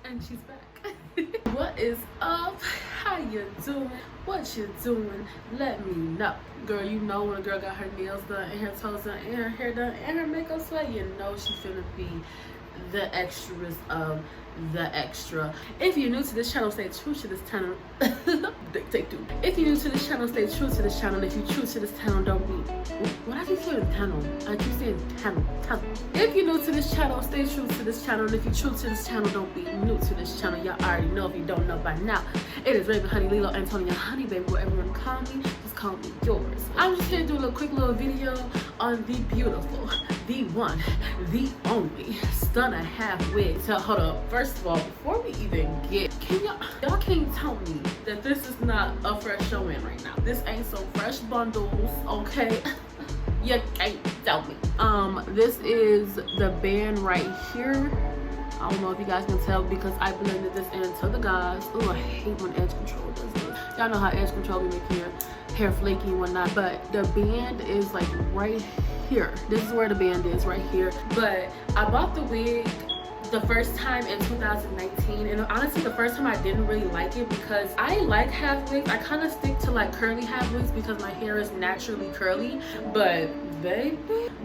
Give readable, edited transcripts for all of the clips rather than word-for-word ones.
And she's back. What is up? How you doing? What you doing? Let me know. Girl, you know when a girl got her nails done and her toes done and her hair done and her makeup sweat, you know she's finna be the extras of the extra. If you're new to this channel, stay true to this channel. Take two. If you're new to this channel, stay true to this channel. If you're true to this channel, don't be. What I keep saying channel? I keep saying channel. If you're new to this channel, stay true to this channel. And if you're true to this channel, don't be new to this channel. Y'all already know if you don't know by now. It is Raven Honey Lilo Antonia Honey Baby, whatever you want to call me. Just call me yours. I'm just here to do a quick little video on the beautiful, the one, the only Stunna half wig. So hold up. First of all, before we even get, y'all can't tell me that this is not a fresh showing right now. This ain't some fresh bundles, okay? You can't tell me. This is the band right here. I don't know if you guys can tell because I blended this into the guys. Oh, I hate when edge control does this. Y'all know how edge control be making your hair flaky and whatnot, but the band is like right here. This is where the band is, right here. But I bought the wig the first time in 2019, and honestly the first time I didn't really like it because I like half wigs. I kind of stick to like curly half wigs because my hair is naturally curly, but baby,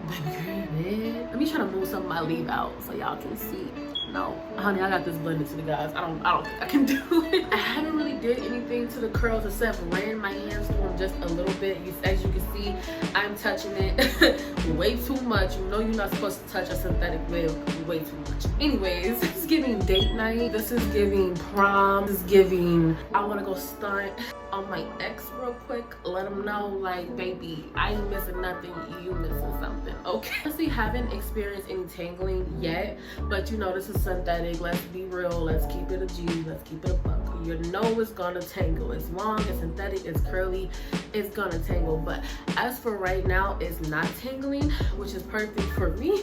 let me try to move some of my leave out so y'all can see. No, honey, I got this blended to the guys. I don't think I can do it. I haven't really did anything to the curls except ran my hands through them just a little bit. As you can see, I'm touching it way too much. You know you're not supposed to touch a synthetic wig way too much. Anyways, this is giving date night. This is giving prom. This is giving I want to go stunt on my ex real quick. Let them know like, baby, I ain't missing nothing. You missing something, okay? Honestly, haven't experienced any tangling yet, but you know this is synthetic. Let's be real. Let's keep it a G. Let's keep it a buck. You know it's gonna tangle. As long as synthetic, it's curly, it's gonna tangle. But as for right now, it's not tangling, which is perfect for me.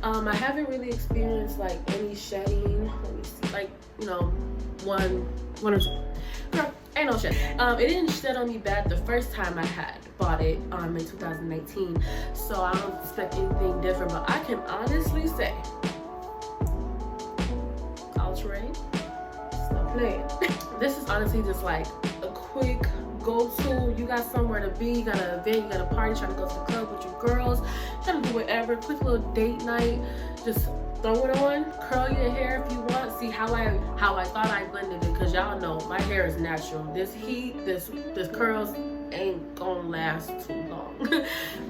I haven't really experienced like any shedding. Let me see, like, you know, one or two. Girl, ain't no shed. It didn't shed on me bad the first time I had bought it in 2019, so I don't expect anything different. But I can honestly say, Outre, stop playing. This is honestly just like a quick go-to. You got somewhere to be, you got an event, you got a party, trying to go to the club with your girls, trying to do whatever, quick little date night, just throw it on, curl your hair if you want. See how I thought I blended it, because y'all know my hair is natural. This heat, this curls ain't gonna last too long.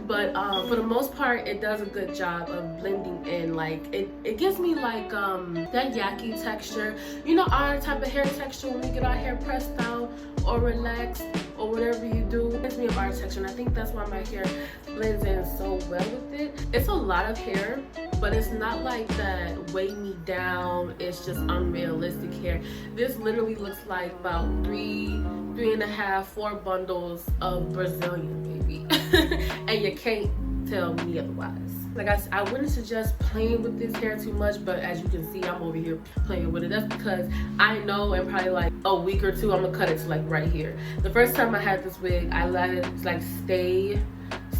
But for the most part, it does a good job of blending in. Like it gives me like that yaki texture, you know, our type of hair texture when we get our hair pressed out or relaxed or whatever you do. It gives me our texture, and I think that's why my hair blends in so well with it. It's a lot of hair, but it's not like that weigh me down. It's just unrealistic hair. This literally looks like about 3.5, 4 bundles of Brazilian, baby. And you can't tell me otherwise. Like I wouldn't suggest playing with this hair too much, but as you can see, I'm over here playing with it. That's because I know in probably like a week or two, I'm gonna cut it to like right here. The first time I had this wig, I let it like stay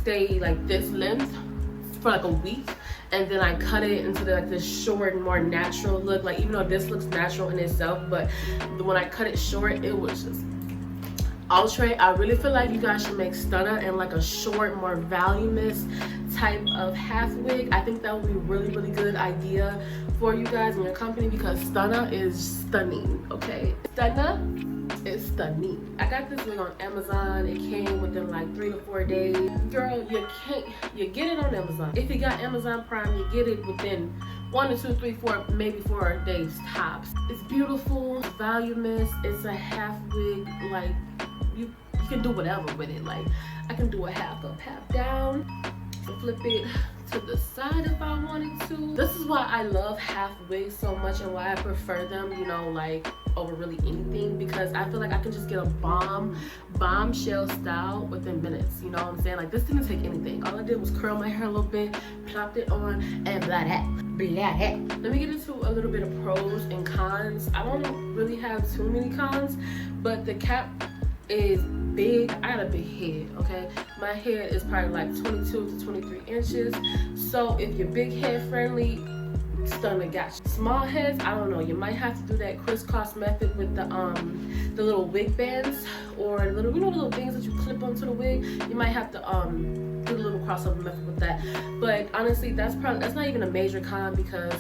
like this length for like a week, and then I cut it into like this short, more natural look. Like even though this looks natural in itself, but when I cut it short, it was just Outre. I really feel like you guys should make Stunna in like a short, more voluminous type of half wig. I think that would be a really good idea for you guys in your company, because Stunna is stunning, okay? Stunna is stunning. I got this wig on Amazon. It came within like 3 to 4 days. Girl, you get it on Amazon. If you got Amazon Prime, you get it within 1 to 2, 3, 4, maybe 4 days tops. It's beautiful, voluminous. It's a half wig. Like you can do whatever with it. Like I can do a half up, half down, flip it to the side if I wanted to. This is why I love half wigs so much, and why I prefer them, you know, like over really anything, because I feel like I can just get a bombshell style within minutes. You know what I'm saying? Like this didn't take anything. All I did was curl my hair a little bit, plopped it on, and blah that. Let me get into a little bit of pros and cons. I don't really have too many cons, but the cap is big. I got a big head, okay? My head is probably like 22 to 23 inches. So if you're big head friendly, Stunna got you. Small heads, I don't know. You might have to do that crisscross method with the little wig bands, or little, the little things that you clip onto the wig. You might have to do the little crossover method with that. But honestly, that's not even a major con because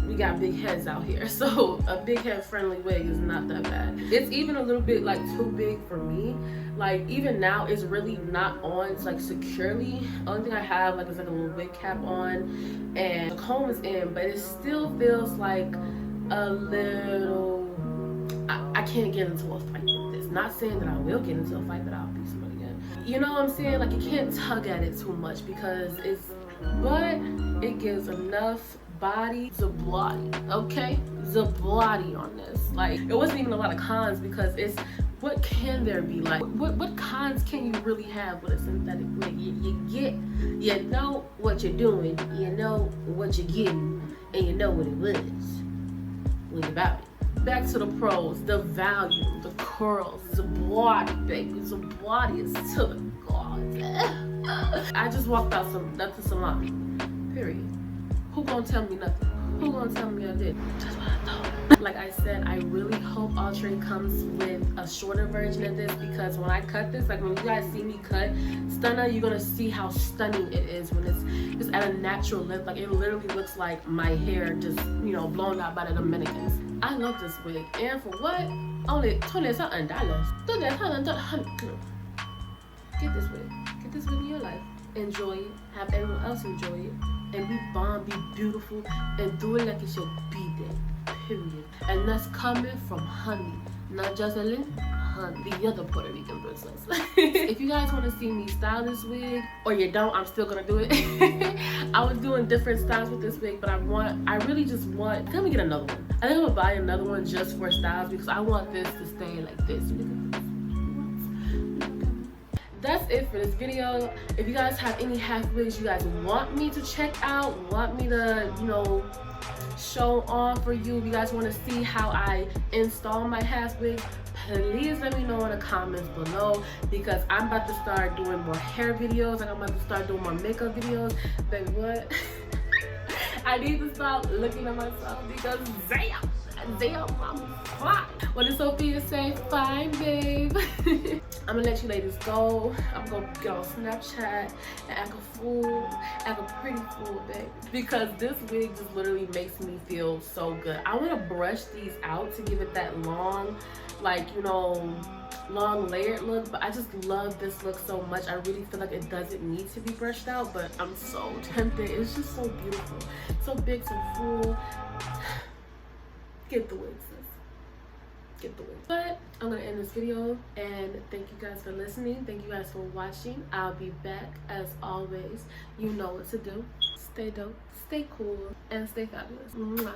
we got big heads out here, so a big head friendly wig is not that bad. It's even a little bit like too big for me. Like even now it's really not on, it's like securely. Only thing I have like is like a little wig cap on and the comb is in, but it still feels like a little, I can't get into a fight with this. Not saying that I will get into a fight, but I'll beat somebody again. You know what I'm saying? Like you can't tug at it too much because but it gives enough body, zablati, okay? Zablati on this. Like it wasn't even a lot of cons because it's, what can there be? Like what cons can you really have with a synthetic wig? You know what you're doing, you know what you're getting, and you know what it was when about it. Back to the pros, the value, the curls, zablati, baby. Zablati is to the gods. I just walked out the salon. Period. Who gonna tell me nothing? Who gonna tell me I did? That's what I thought. Like I said, I really hope Outre comes with a shorter version of this because when I cut this, like when you guys see me cut Stunna, you're gonna see how stunning it is when it's just at a natural length. Like it literally looks like my hair just, blown out by the Dominicans. I love this wig. And for what? Only $20 dollars. Get this wig. Get this wig in your life. Enjoy it. Have everyone else enjoy it. And be bomb, be beautiful, and do it like it's your B-day, period. And that's coming from honey, not Jocelyn, honey, the other Puerto Rican princess. If you guys want to see me style this wig, or you don't, I'm still gonna do it. I was doing different styles with this wig, but I really just want, let me get another one. I think I'm gonna buy another one just for styles because I want this to stay like this. That's it for this video. If you guys have any half wigs you guys want me to check out, want me to, show on for you, if you guys want to see how I install my half wigs, please let me know in the comments below because I'm about to start doing more hair videos. Like I'm about to start doing more makeup videos. Baby, what? I need to stop looking at myself because damn, I'm fine. What did Sophia say? Fine, babe. I'm gonna let you ladies go. I'm gonna get on Snapchat and act a fool, act a pretty fool, babe. Because this wig just literally makes me feel so good. I wanna brush these out to give it that long, long layered look, but I just love this look so much. I really feel like it doesn't need to be brushed out, but I'm so tempted. It's just so beautiful, so big, so full. Get the wig, sis. Get the wig. But I'm gonna end this video and thank you guys for listening. Thank you guys for watching. I'll be back as always. You know what to do. Stay dope, stay cool, and stay fabulous. Mwah.